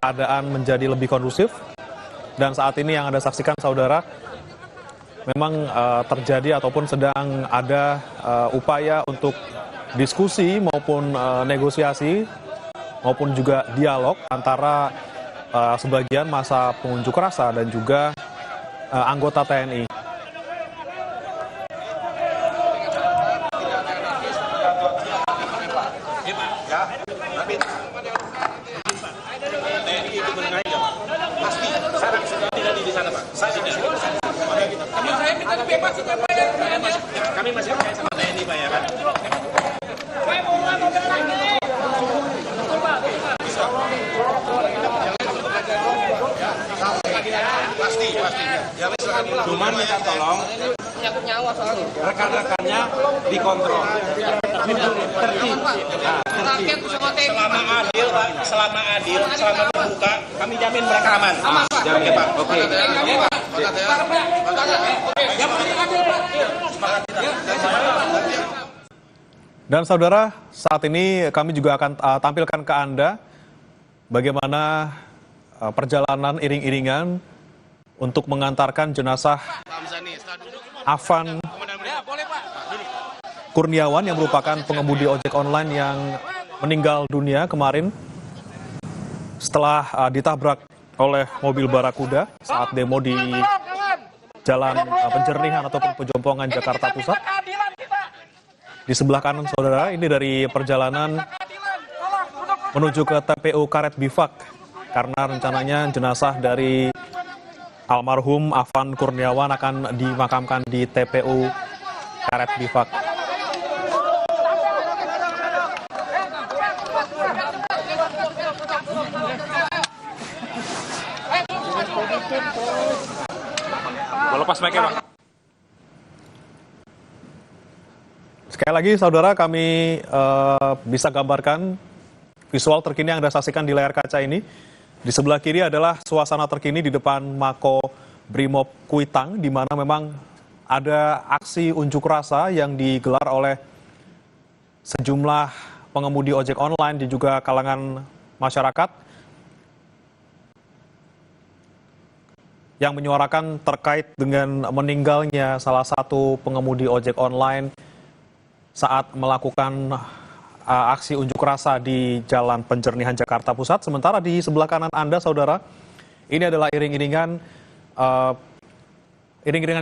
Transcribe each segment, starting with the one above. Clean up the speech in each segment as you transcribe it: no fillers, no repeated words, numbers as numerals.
keadaan menjadi lebih kondusif. Dan saat ini yang Anda saksikan saudara, memang terjadi ataupun sedang ada upaya untuk diskusi maupun negosiasi maupun juga dialog antara sebagian massa pengunjuk rasa dan juga anggota TNI. Kami masih percaya sama TNI, Pak, ya kan? Pasti. Cuman minta tolong rekan-rekannya dikontrol. Tertib. Selama adil, selama terbuka, kami jamin mereka aman. Jamin, Pak. Oke. Dan saudara, saat ini kami juga akan tampilkan ke Anda bagaimana perjalanan iring-iringan untuk mengantarkan jenazah Afan Kurniawan yang merupakan pengemudi ojek online yang meninggal dunia kemarin setelah ditabrak oleh mobil Barakuda saat demo di Jalan Penjernihan ataupun Pejompongan, Jakarta Pusat. Di sebelah kanan saudara, ini dari perjalanan menuju ke TPU Karet Bifak, karena rencananya jenazah dari almarhum Afan Kurniawan akan dimakamkan di TPU Karet Bifak. Lepas mic-nya, Bang. Sekali lagi saudara, kami bisa gambarkan visual terkini yang Anda saksikan di layar kaca ini. Di sebelah kiri adalah suasana terkini di depan Mako Brimob Kuitang, di mana memang ada aksi unjuk rasa yang digelar oleh sejumlah pengemudi ojek online dan juga kalangan masyarakat yang menyuarakan terkait dengan meninggalnya salah satu pengemudi ojek online saat melakukan aksi unjuk rasa di Jalan Penjernihan Jakarta Pusat. Sementara di sebelah kanan Anda, saudara, ini adalah iring-iringan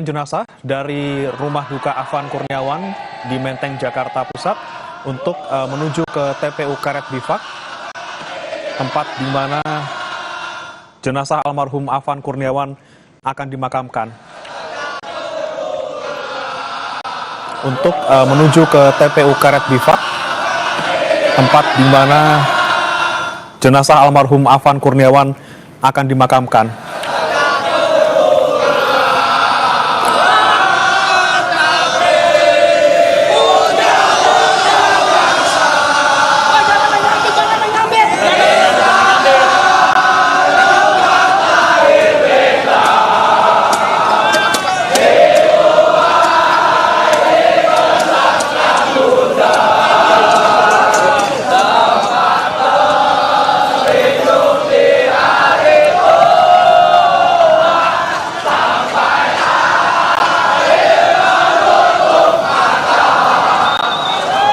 jenazah dari rumah duka Afan Kurniawan di Menteng, Jakarta Pusat untuk menuju ke TPU Karet Bifak, tempat di mana jenazah almarhum Afan Kurniawan akan dimakamkan. Untuk menuju ke TPU Karet Bifak, tempat di mana jenazah almarhum Afan Kurniawan akan dimakamkan.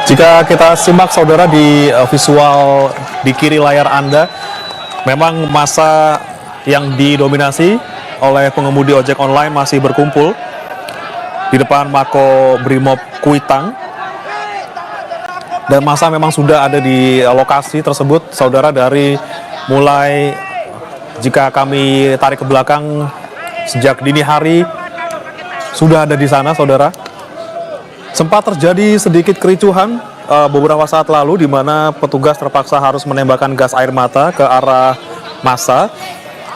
Jika kita simak saudara di visual di kiri layar Anda, memang massa yang didominasi oleh pengemudi ojek online masih berkumpul di depan Mako Brimob Kuitang. Dan massa memang sudah ada di lokasi tersebut, saudara, dari mulai jika kami tarik ke belakang sejak dini hari sudah ada di sana, saudara. Sempat terjadi sedikit kericuhan beberapa saat lalu di mana petugas terpaksa harus menembakkan gas air mata ke arah massa.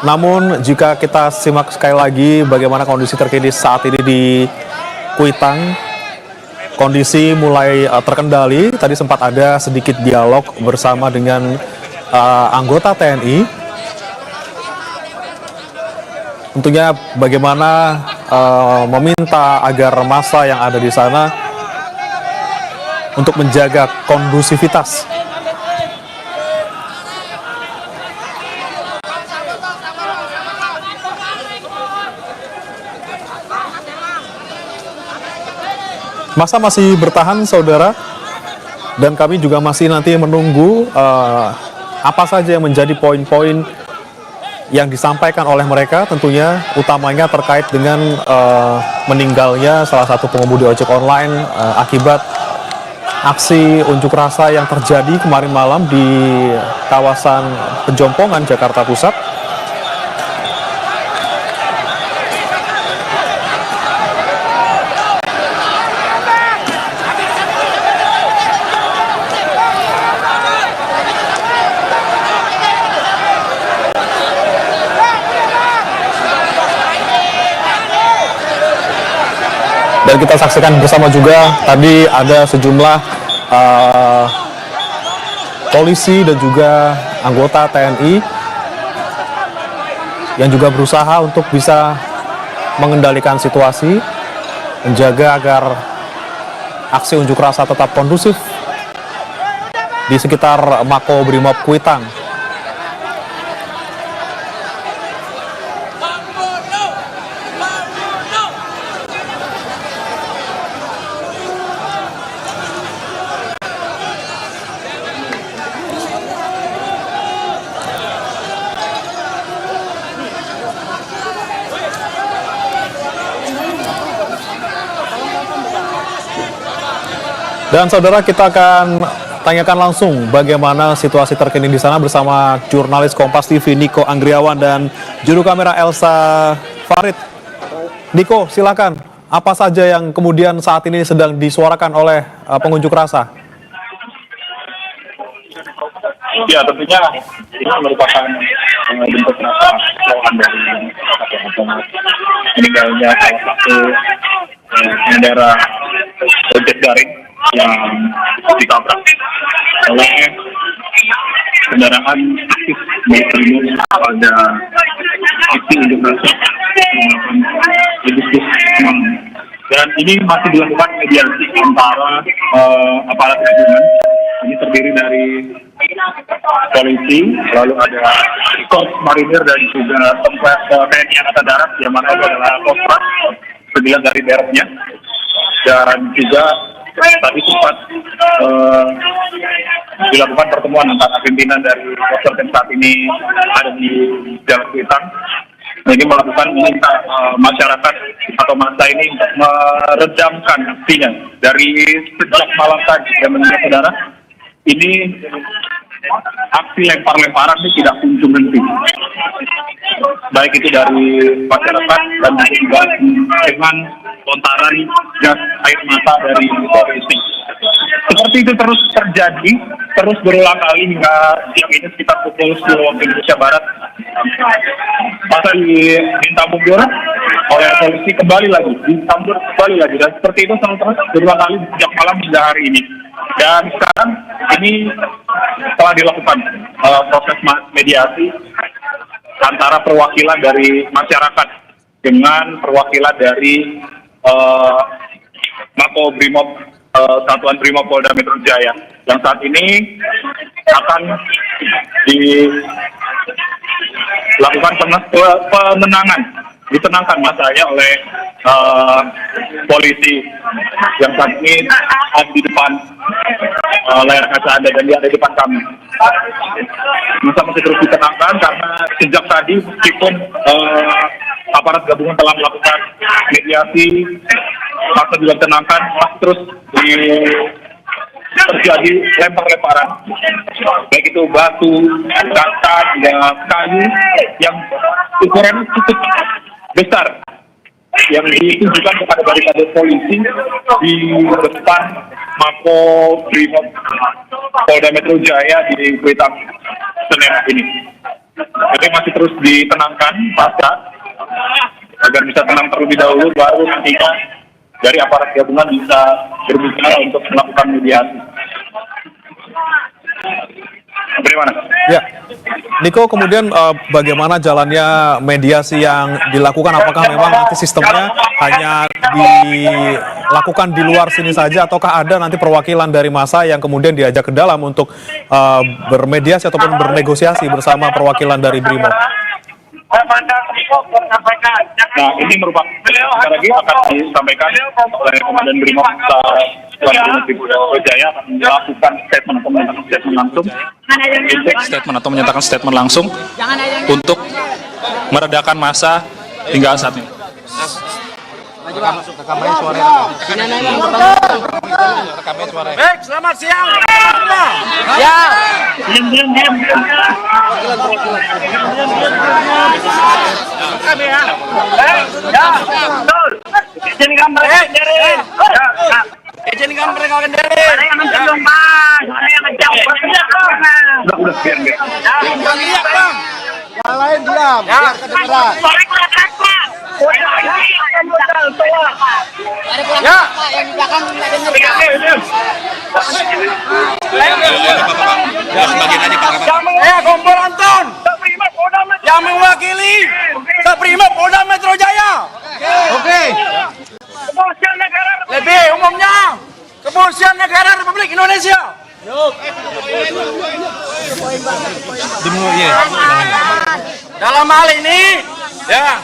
Namun jika kita simak sekali lagi bagaimana kondisi terkini saat ini di Kuitang, kondisi mulai terkendali. Tadi sempat ada sedikit dialog bersama dengan anggota TNI. Tentunya bagaimana meminta agar massa yang ada di sana untuk menjaga kondusivitas. Masa masih bertahan, saudara, dan kami juga masih nanti menunggu apa saja yang menjadi poin-poin yang disampaikan oleh mereka, tentunya utamanya terkait dengan meninggalnya salah satu pengemudi ojek online akibat aksi unjuk rasa yang terjadi kemarin malam di kawasan Pejompongan, Jakarta Pusat. Dan kita saksikan bersama juga tadi ada sejumlah polisi dan juga anggota TNI yang juga berusaha untuk bisa mengendalikan situasi, menjaga agar aksi unjuk rasa tetap kondusif di sekitar Mako Brimob Kuitang. Dan saudara, kita akan tanyakan langsung bagaimana situasi terkini di sana bersama jurnalis Kompas TV Niko Anggriawan dan juru kamera Elsa Farid. Niko, silakan. Apa saja yang kemudian saat ini sedang disuarakan oleh pengunjuk rasa? Ya, tentunya ini merupakan bentuk rasa kecewa dari meninggalnya salah satu pengendara ojek daring yang ditabrak oleh kendaraan aktif Brimob pada aksi unjuk rasa Agustus 6. Dan ini masih dilakukan mediasi antara aparat gabungan. Ini terdiri dari polisi, lalu ada Korps Marinir dan juga TNI Angkatan Darat, yang mana itu adalah Kostrat, sembilan dari daerahnya. Dan juga tadi sempat dilakukan pertemuan antara pimpinan dari Kostrat yang saat ini ada di Jalan Kuitang. Ini melakukan meminta masyarakat atau massa ini untuk meredamkan aksinya dari sejak malam tadi. Dan menurut saudara, ini aksi lempar-lemparan ini tidak kunjung henti, baik itu dari masyarakat dan juga dengan lontaran gas air mata dari polisi. Seperti itu terus terjadi, terus berulang kali hingga siang ini sekitar pukul 10 waktu Indonesia Barat. Masa diminta mundur oleh polisi kembali lagi, dan seperti itu terus berulang kali sejak malam hingga hari ini. Dan sekarang ini telah dilakukan proses mediasi antara perwakilan dari masyarakat dengan perwakilan dari Mako Brimob, Satuan Brimob Polda Metro Jaya, yang saat ini akan dilakukan penenangan, ditenangkan masanya oleh polisi yang saat ini ada di depan layar kaca Anda dan dia ada di depan kami. Masa masih terus ditenangkan karena sejak tadi meskipun aparat gabungan telah melakukan mediasi, masa juga ditenangkan, masih terus terjadi lempar-lemparan, baik itu batu, kaca, dan kayu yang ukurannya cukup besar, yang ditujukan kepada barikade polisi di depan Mako Brimob Polda Metro Jaya di Kuitang, Senin ini. Jadi masih terus ditenangkan masa agar bisa tenang terlebih dahulu, baru nantinya dari aparat gabungan bisa berbicara untuk melakukan mediasi. Bagaimana? Ya, Niko, kemudian bagaimana jalannya mediasi yang dilakukan? Apakah memang nanti sistemnya hanya dilakukan di luar sini saja, ataukah ada nanti perwakilan dari massa yang kemudian diajak ke dalam untuk bermediasi ataupun bernegosiasi bersama perwakilan dari Brimob? Nah, ini merupakan sekali lagi akan disampaikan oleh Komandan Brimob di Polda Metro Jaya akan melakukan statement langsung. Statement atau menyatakan statement langsung untuk meredakan massa hingga saat ini. Baik, selamat siang. Ya. Diam. Kami ya. Betul. Izinkan mereka sendiri. Izinkan mereka sendiri. Udah, biar. Iya, Bang. Yang lain diam, biar kedengeran. Ya. Yang di belakang nggak denger. Saya Kompol Anton yang mewakili Saprimo Polda Metro Jaya. Oke. Lebih umumnya Kepolisian Negara Republik Indonesia. Dalam hal ini, ya,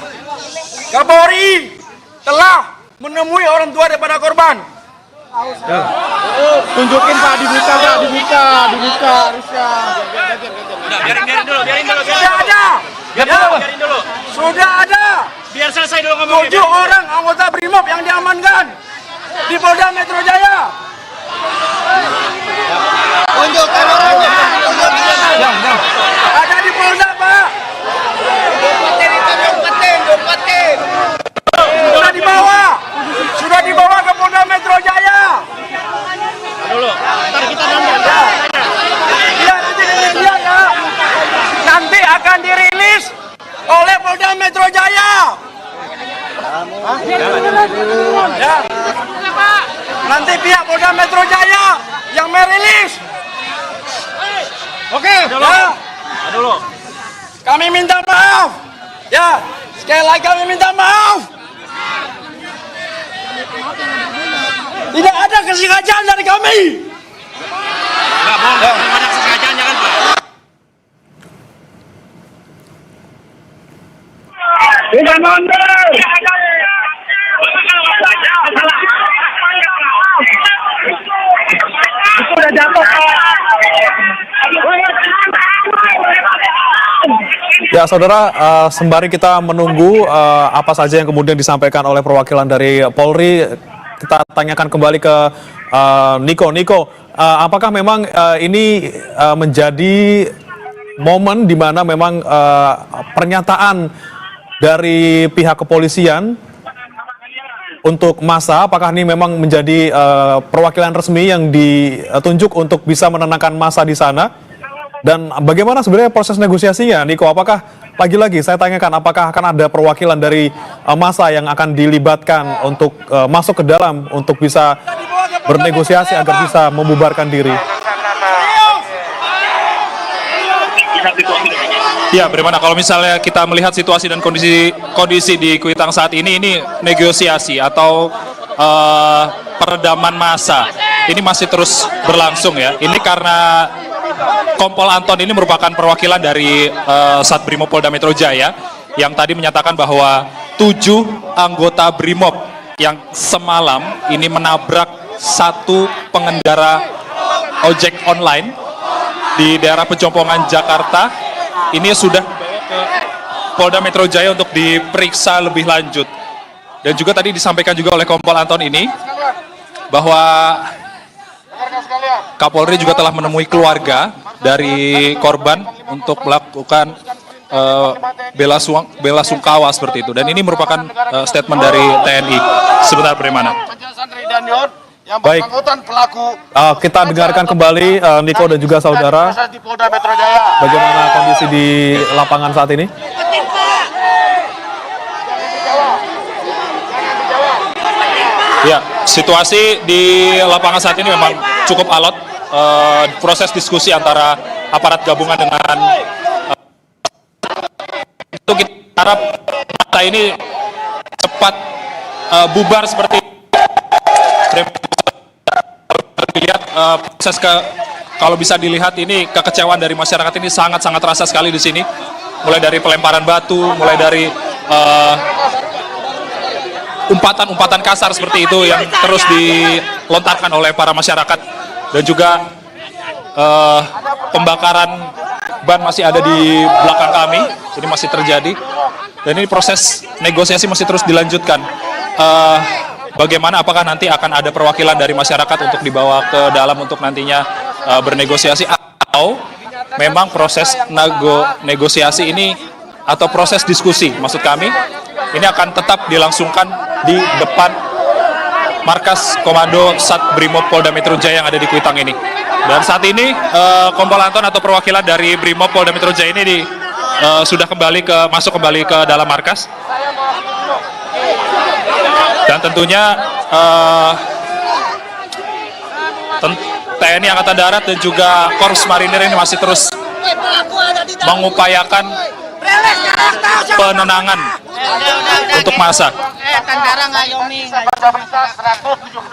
Kapolri telah menemui orang tua daripada korban. Tunjukin Pak, dibuka Pak, dibuka harusnya. Biarin dulu. Sudah ada. Biarin dulu. Sudah ada. Biar selesai dulu ngomongnya. 7 orang anggota Brimob yang diamankan di Polda Metro Jaya. Tunjukkan orangnya. Ada di Polda, Pak. Umpetin. Sudah dibawa ke Polda Metro Jaya. Dulu. Ntar kita nanya. Iya, nanti dilihat ya. Nanti akan dirilis oleh Polda Metro Jaya. Ya. Nanti pihak Polda Metro Jaya yang merilis. Oke, ya. Dulu. Kami minta maaf. Ya, sekali lagi kami minta maaf. Tidak ada kesengajaan dari kami. Nggak boleh. Ada kesengajaan jangan, Pak. Sudah mundur. Sudah jatuh. Ya, saudara, sembari kita menunggu apa saja yang kemudian disampaikan oleh perwakilan dari Polri, kita tanyakan kembali ke Niko. Niko, apakah memang ini menjadi momen di mana memang pernyataan dari pihak kepolisian untuk massa, apakah ini memang menjadi perwakilan resmi yang ditunjuk untuk bisa menenangkan massa di sana? Dan bagaimana sebenarnya proses negosiasinya, Niko? Apakah lagi-lagi saya tanyakan, apakah akan ada perwakilan dari massa yang akan dilibatkan untuk masuk ke dalam untuk bisa bernegosiasi agar bisa membubarkan diri? Ya, bagaimana kalau misalnya kita melihat situasi dan kondisi di Kuitang saat ini negosiasi atau peredaman massa ini masih terus berlangsung ya. Ini karena Kompol Anton ini merupakan perwakilan dari Sat Brimob Polda Metro Jaya yang tadi menyatakan bahwa 7 anggota Brimob yang semalam ini menabrak satu pengendara ojek online di daerah Pejompongan, Jakarta, ini sudah dibawa ke Polda Metro Jaya untuk diperiksa lebih lanjut. Dan juga tadi disampaikan juga oleh Kompol Anton ini bahwa Kapolri juga telah menemui keluarga dari korban untuk melakukan bela sungkawa seperti itu. Dan ini merupakan statement dari TNI. Sebentar, bagaimana? Baik, kita dengarkan kembali Niko dan juga saudara, bagaimana kondisi di lapangan saat ini. Ya, situasi di lapangan saat ini memang cukup alot. Proses diskusi antara aparat gabungan dengan itu kita harap masa ini cepat bubar seperti dilihat proses kalau bisa dilihat ini kekecewaan dari masyarakat ini sangat-sangat terasa sekali di sini mulai dari pelemparan batu, mulai dari umpatan-umpatan kasar seperti itu yang terus dilontarkan oleh para masyarakat, dan juga pembakaran ban masih ada di belakang kami. Ini masih terjadi, dan ini proses negosiasi masih terus dilanjutkan. Bagaimana, apakah nanti akan ada perwakilan dari masyarakat untuk dibawa ke dalam untuk nantinya bernegosiasi, atau memang proses negosiasi ini atau proses diskusi maksud kami ini akan tetap dilangsungkan di depan markas Komando Sat Brimob Polda Metro Jaya yang ada di Kuitang ini. Dan saat ini kompol Anton atau perwakilan dari Brimob Polda Metro Jaya ini sudah masuk kembali ke dalam markas. Dan tentunya TNI Angkatan Darat dan juga Korps Marinir ini masih terus mengupayakan penenangan untuk massa.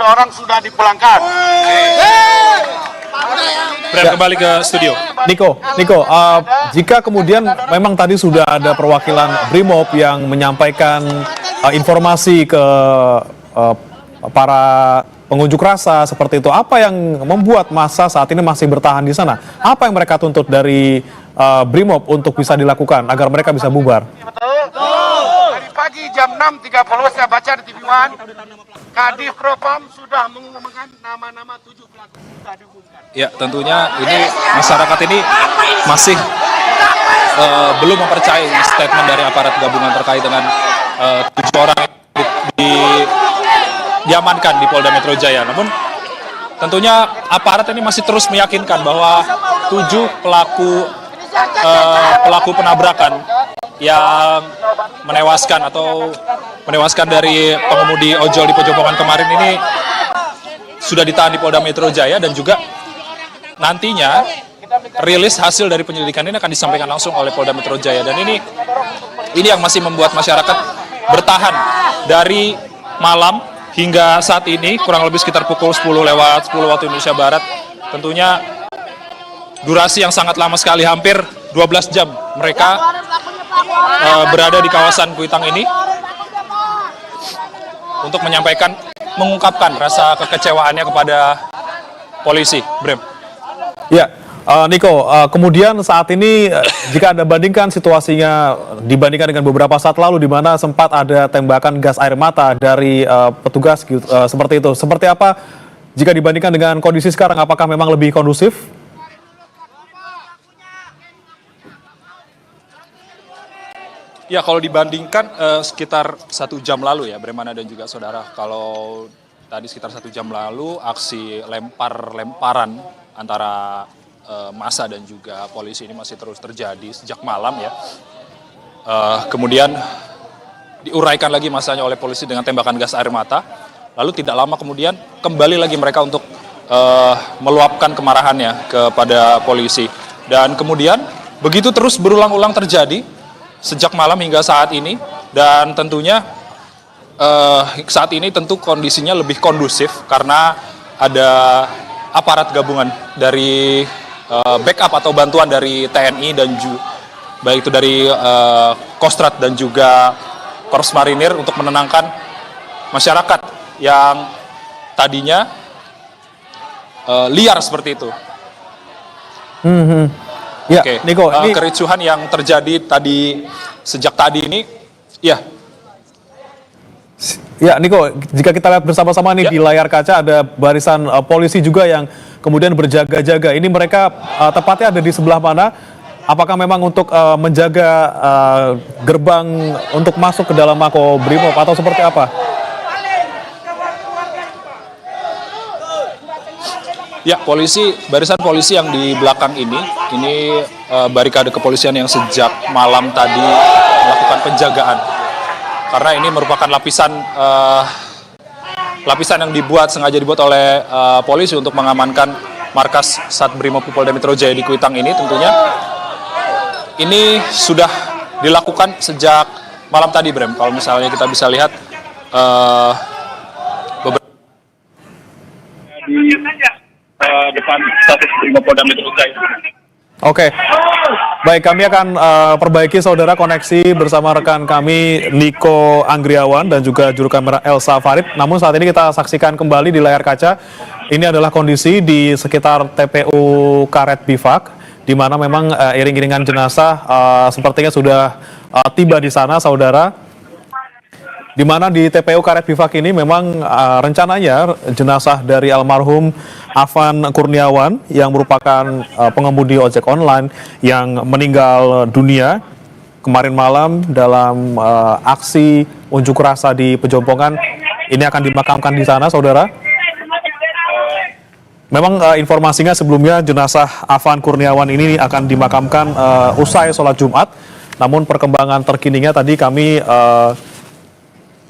orang sudah dipulangkan. Kembali ke studio. Niko, jika kemudian memang tadi sudah ada perwakilan Brimob yang menyampaikan informasi ke para pengunjuk rasa seperti itu, apa yang membuat massa saat ini masih bertahan di sana? Apa yang mereka tuntut dari Brimob untuk bisa dilakukan agar mereka bisa bubar? Dari pagi jam 6.30 saya baca di TV One, Kadif Propam sudah mengumumkan nama-nama 7 pelaku sudah diumumkan. Ya, tentunya ini masyarakat ini masih belum mempercayai statement dari aparat gabungan terkait dengan 7 orang diamankan di Polda Metro Jaya. Namun tentunya aparat ini masih terus meyakinkan bahwa 7 pelaku penabrakan yang menewaskan dari pengemudi ojol di Pojombongan kemarin ini sudah ditahan di Polda Metro Jaya, dan juga nantinya rilis hasil dari penyelidikan ini akan disampaikan langsung oleh Polda Metro Jaya. Dan ini yang masih membuat masyarakat bertahan dari malam hingga saat ini, kurang lebih sekitar pukul 10 lewat 10 waktu Indonesia Barat. Tentunya durasi yang sangat lama sekali, hampir 12 jam mereka berada di kawasan Kuitang ini untuk mengungkapkan rasa kekecewaannya kepada polisi. Brem. Ya, Niko, kemudian saat ini jika Anda bandingkan situasinya dibandingkan dengan beberapa saat lalu di mana sempat ada tembakan gas air mata dari petugas seperti itu. Seperti apa jika dibandingkan dengan kondisi sekarang, apakah memang lebih kondusif? Ya, kalau dibandingkan sekitar 1 jam lalu ya, Bremana dan juga saudara. Kalau tadi sekitar 1 jam lalu aksi lempar-lemparan antara massa dan juga polisi ini masih terus terjadi sejak malam ya. Kemudian diuraikan lagi massanya oleh polisi dengan tembakan gas air mata. Lalu tidak lama kemudian kembali lagi mereka untuk meluapkan kemarahannya kepada polisi. Dan kemudian begitu terus berulang-ulang terjadi sejak malam hingga saat ini, dan tentunya saat ini tentu kondisinya lebih kondusif karena ada aparat gabungan dari backup atau bantuan dari TNI dan baik itu dari Kostrad dan juga Korps Marinir untuk menenangkan masyarakat yang tadinya liar seperti itu. Ya, Oke. Niko, kericuhan yang terjadi sejak tadi ini, ya. Ya, Niko, jika kita lihat bersama-sama nih di layar kaca ada barisan polisi juga yang kemudian berjaga-jaga. Ini mereka tepatnya ada di sebelah mana? Apakah memang untuk menjaga gerbang untuk masuk ke dalam Mako Brimob atau seperti apa? Ya, barisan polisi yang di belakang ini barikade kepolisian yang sejak malam tadi melakukan penjagaan. Karena ini merupakan lapisan yang sengaja dibuat oleh polisi untuk mengamankan markas Sat Brimob Polda Metro Jaya di Kuitang ini. Tentunya ini sudah dilakukan sejak malam tadi, Brem. Kalau misalnya kita bisa lihat di depan status Brimob Polda Metro Jaya. Oke, baik, kami akan perbaiki saudara koneksi bersama rekan kami Niko Anggriawan dan juga juru kamera Elsa Farid. Namun saat ini kita saksikan kembali di layar kaca, ini adalah kondisi di sekitar TPU Karet Bifak, di mana memang iring-iringan jenazah sepertinya sudah tiba di sana, saudara. Di mana di TPU Karet Bifak ini memang rencananya jenazah dari almarhum Afan Kurniawan yang merupakan pengemudi ojek online yang meninggal dunia kemarin malam dalam aksi unjuk rasa di Pejompongan ini akan dimakamkan di sana, saudara. Memang informasinya sebelumnya jenazah Afan Kurniawan ini akan dimakamkan usai sholat Jumat. Namun perkembangan terkininya tadi kami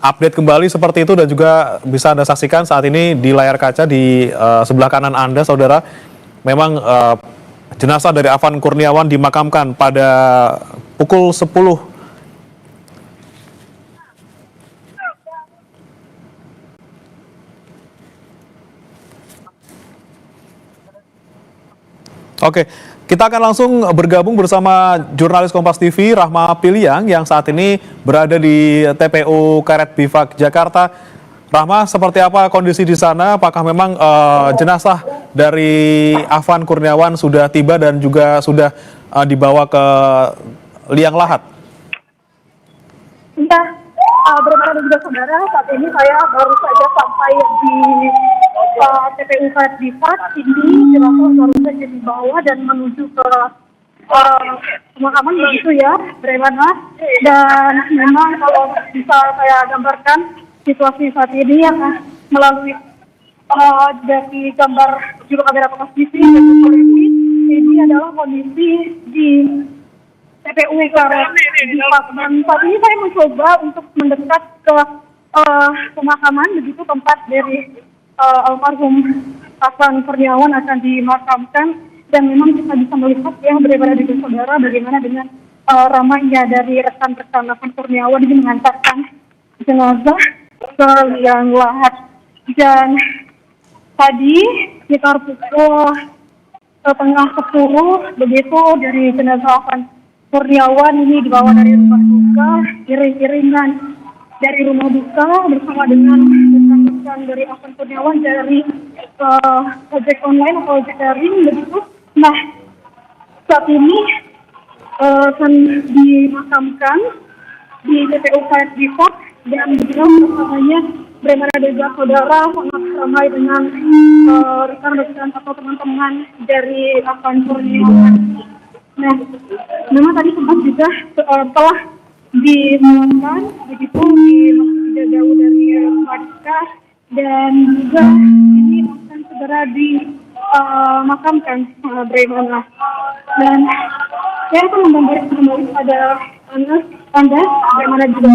update kembali seperti itu dan juga bisa Anda saksikan saat ini di layar kaca di sebelah kanan Anda, saudara. Memang jenazah dari Afan Kurniawan dimakamkan pada pukul 10. Oke, kita akan langsung bergabung bersama jurnalis Kompas TV Rahma Piliang yang saat ini berada di TPU Karet Bifak Jakarta. Rahma, seperti apa kondisi di sana? Apakah memang jenazah dari Afan Kurniawan sudah tiba dan juga sudah dibawa ke liang lahat? Ya, berapa juga saudara, saat ini saya baru saja sampai di TPU Karet Bifak. Ini jenazah baru saja dibawa dan menuju ke pemakaman begitu ya, Bremana. Dan memang kalau bisa saya gambarkan situasi saat ini yang melalui dari gambar juru kamera Kompas TV dan polisi, ini adalah kondisi di TPU Karet Bifak. Dan saat ini saya mencoba untuk mendekat ke pemakaman begitu tempat dari almarhum Afan Kurniawan akan dimakamkan, dan memang kita bisa melihat ya berbeda dengan saudara bagaimana dengan ramainya dari rekan-rekan Afan Kurniawan ini mengantarkan jenazah ke liang lahat. Dan tadi sekitar pukul setengah 10 begitu dari jenazah Afan Kurniawan ini dibawa dari rumah duka, iring-iringan dari rumah duka bersama dengan rekan-rekan dari Afan Kurniawan dari ojek online atau ojek daring begitu. Nah, saat ini akan dimakamkan di TPU Karet Bifak dan juga bersamanya Bremana Desa saudara sangat ramai dengan rekan-rekan atau teman-teman dari Afan Kurniawan. Nah, memang tadi sempat juga telah dimakamkan begitu di tidak jauh dari rumah duka, dan juga ini akan segera dimakamkan Bremana. Dan saya akan menggambarkan kembali pada Anda bagaimana juga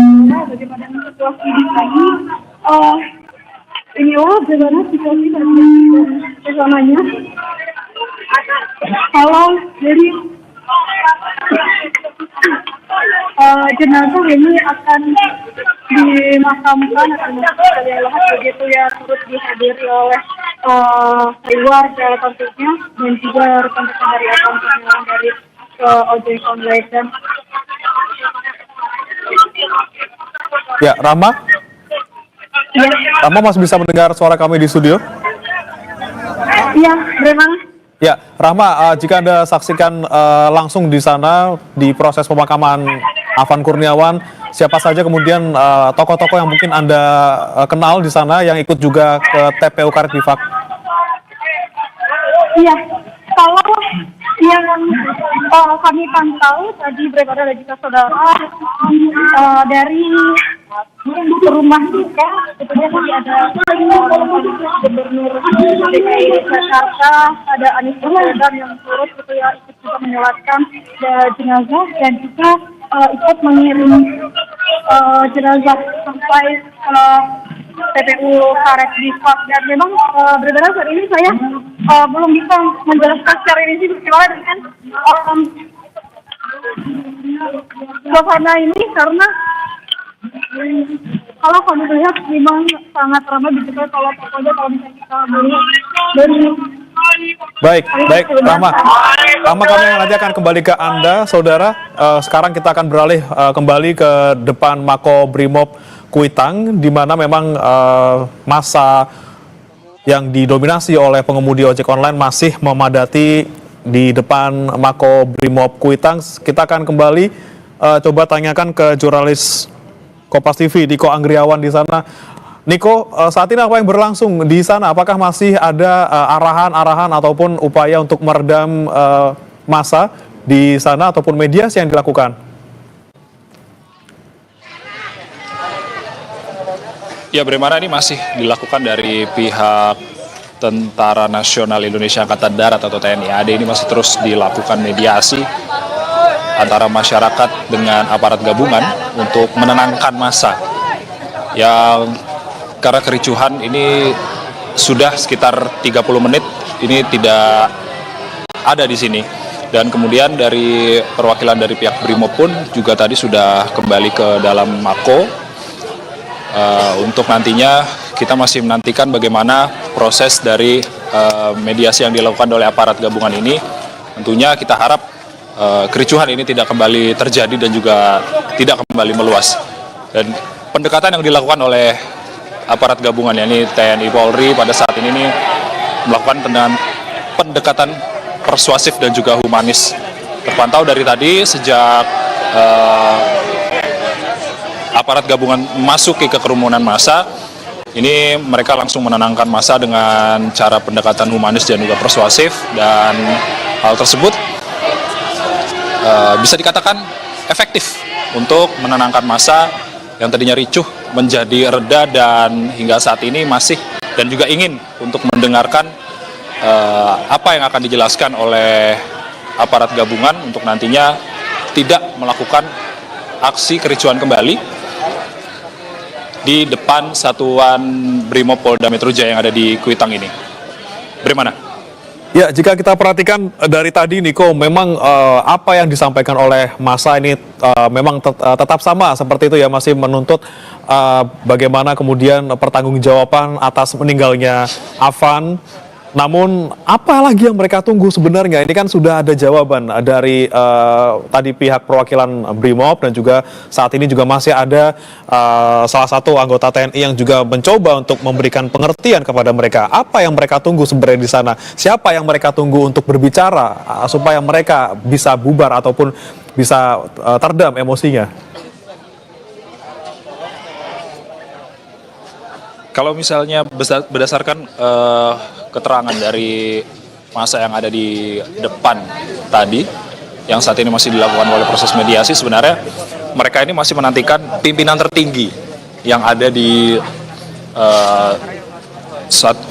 bagaimana situasi di sini. Inilah bagaimana situasi bersamanya. Kalau dari jenazah ini akan dimakamkan atau dilahat begitu ya, turut dihadiri oleh keluarga tentunya dan juga rekan-rekan dari Afan Kurniawan dari ojek online. Dan Ya, Rahma? ya, Rahma masih bisa mendengar suara kami di studio? ya, memang. Ya, Rahma, jika Anda saksikan langsung di sana di proses pemakaman Afan Kurniawan, siapa saja kemudian tokoh-tokoh yang mungkin Anda kenal di sana yang ikut juga ke TPU Karet Bifak? Iya, kalau yang kami pantau tadi berada dan juga saudara dari rumah duka, sebetulnya tadi ada Gubernur DKI Jakarta, ada Anies Baswedan yang turut gitu ya, ikut juga menyolatkan jenazah dan juga ikut mengirim jenazah sampai TPU Karet Bifak. Dan memang berbeda saat ini saya belum bisa menjelaskan secara rinci bagaimana dengan suasana ini, karena kalau kami lihat memang sangat ramai begitu. Kalau pokoknya kalau misalnya kita dari Baik, Rahma. Rahma, kami nanti akan kembali ke Anda, saudara. Sekarang kita akan beralih kembali ke depan Mako Brimob Kuitang, di mana memang masa yang didominasi oleh pengemudi ojek online masih memadati di depan Mako Brimob Kuitang. Kita akan kembali coba tanyakan ke jurnalis Kompas TV, Niko Anggriawan di sana. Niko, saat ini apa yang berlangsung di sana? Apakah masih ada arahan-arahan ataupun upaya untuk meredam massa di sana ataupun mediasi yang dilakukan? Ya, bagaimana ini masih dilakukan dari pihak Tentara Nasional Indonesia Angkatan Darat atau TNI AD. Ini masih terus dilakukan mediasi antara masyarakat dengan aparat gabungan untuk menenangkan massa yang karena kericuhan ini sudah sekitar 30 menit ini tidak ada di sini. Dan kemudian dari perwakilan dari pihak Brimob pun juga tadi sudah kembali ke dalam Mako. Untuk nantinya kita masih menantikan bagaimana proses dari mediasi yang dilakukan oleh aparat gabungan ini. Tentunya kita harap kericuhan ini tidak kembali terjadi dan juga tidak kembali meluas. Dan pendekatan yang dilakukan oleh aparat gabungan, yakni TNI Polri pada saat ini melakukan dengan pendekatan persuasif dan juga humanis. Terpantau dari tadi sejak aparat gabungan masuk ke kerumunan massa, ini mereka langsung menenangkan massa dengan cara pendekatan humanis dan juga persuasif, dan hal tersebut bisa dikatakan efektif untuk menenangkan massa yang tadinya ricuh menjadi reda dan hingga saat ini masih dan juga ingin untuk mendengarkan apa yang akan dijelaskan oleh aparat gabungan untuk nantinya tidak melakukan aksi kericuhan kembali di depan Satuan Brimob Polda Metro Jaya yang ada di Kuitang ini. Bagaimana? Ya, jika kita perhatikan dari tadi, Niko, memang apa yang disampaikan oleh massa ini memang tetap sama seperti itu ya, masih menuntut bagaimana kemudian pertanggungjawaban atas meninggalnya Afan. Namun apa lagi yang mereka tunggu sebenarnya? Ini kan sudah ada jawaban dari tadi pihak perwakilan Brimob, dan juga saat ini juga masih ada salah satu anggota TNI yang juga mencoba untuk memberikan pengertian kepada mereka. Apa yang mereka tunggu sebenarnya di sana? Siapa yang mereka tunggu untuk berbicara supaya mereka bisa bubar ataupun bisa teredam emosinya? Kalau misalnya berdasarkan keterangan dari massa yang ada di depan tadi, yang saat ini masih dilakukan oleh proses mediasi, sebenarnya mereka ini masih menantikan pimpinan tertinggi yang ada di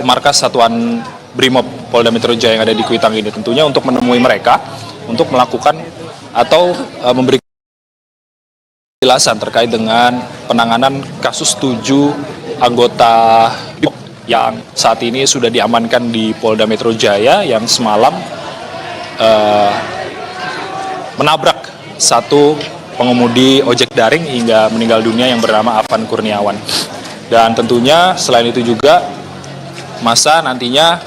markas Satuan Brimob Polda Metro Jaya yang ada di Kuitang ini, tentunya untuk menemui mereka untuk melakukan atau memberikan penjelasan terkait dengan penanganan kasus 7 anggota yang saat ini sudah diamankan di Polda Metro Jaya yang semalam menabrak satu pengemudi ojek daring hingga meninggal dunia yang bernama Afan Kurniawan. Dan tentunya selain itu juga massa nantinya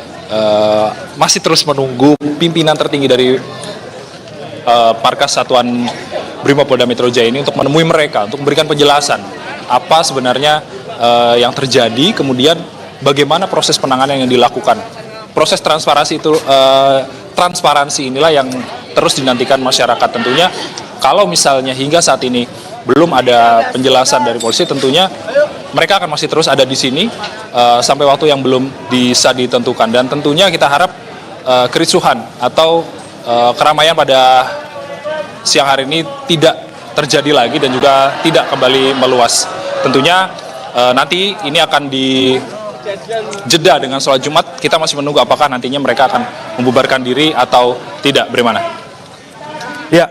masih terus menunggu pimpinan tertinggi dari markas Satuan Brimob Polda Metro Jaya ini untuk menemui mereka, untuk memberikan penjelasan apa sebenarnya yang terjadi, kemudian bagaimana proses penanganan yang dilakukan. Proses transparansi inilah yang terus dinantikan masyarakat. Tentunya kalau misalnya hingga saat ini belum ada penjelasan dari polisi, tentunya mereka akan masih terus ada di sini sampai waktu yang belum bisa ditentukan. Dan tentunya kita harap kericuhan atau keramaian pada siang hari ini tidak terjadi lagi dan juga tidak kembali meluas. Tentunya nanti ini akan dijeda dengan sholat Jumat. Kita masih menunggu apakah nantinya mereka akan membubarkan diri atau tidak. Bagaimana? Ya,